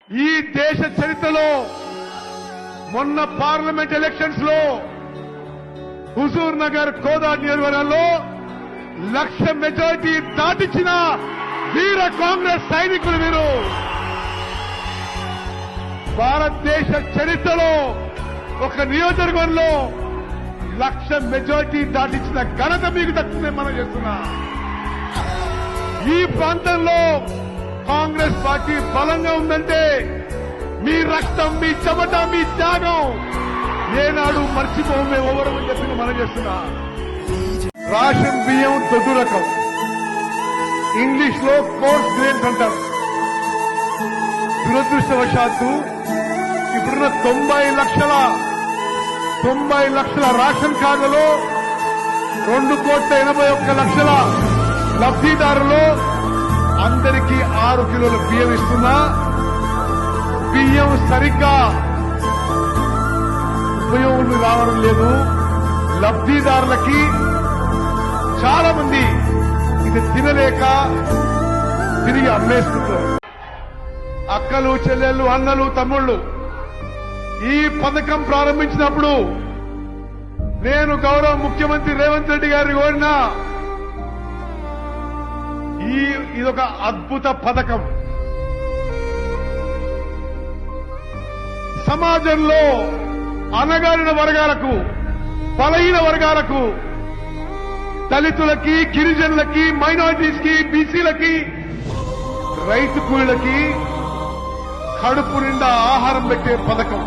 ఈ దేశ చరిత్రలో మొన్న పార్లమెంట్ ఎలక్షన్స్ లో హుజూర్ నగర్ కోదాడ్ నియోజకవర్గంలో 1,00,000 మెజారిటీ దాటించిన వీర కాంగ్రెస్ సైనికులు మీరు. భారతదేశ చరిత్రలో ఒక నియోజకవర్గంలో 1,00,000 మెజారిటీ దాటించిన ఘనత మీకు దక్కుతుందని మనం చేస్తున్నా. ఈ ప్రాంతంలో కాంగ్రెస్ పార్టీ బలంగా ఉందంటే మీ రక్తం, మీ చెమట, మీ త్యాగం ఏనాడు మర్చిపోమే ఎవరు అని చెప్పి మనం చేస్తున్నా. రేషన్ బియ్యం దొడ్డు రకం, ఇంగ్లీష్ లో కోర్స్ గ్రేడ్స్ అంటారు. దురదృష్టవశాత్తు ఇప్పుడున్న 90 లక్షల రేషన్ కార్డులలో 2,81,00,000 లబ్ధిదారులు అందరికీ 6 కిలోల బియ్యం ఇస్తున్నా. బియ్యం సరిగ్గా ఉపయోగం రావడం లేదు. లబ్ధిదారులకి చాలా మంది ఇది తినలేక తిరిగి అమ్మేస్తున్నారు. అక్కలు, చెల్లెళ్ళు, అన్నలు, తమ్ముళ్లు, ఈ పథకం ప్రారంభించినప్పుడు నేను గౌరవ ముఖ్యమంత్రి రేవంత్ రెడ్డి గారిని కోరినా, ఇదొక అద్భుత పథకం. సమాజంలో అణగారిన వర్గాలకు, బలహీన వర్గాలకు, దళితులకి, గిరిజనులకి, మైనారిటీస్ కి, బీసీలకి, రైతు కూలీలకి కడుపు నిండా ఆహారం పెట్టే పథకం.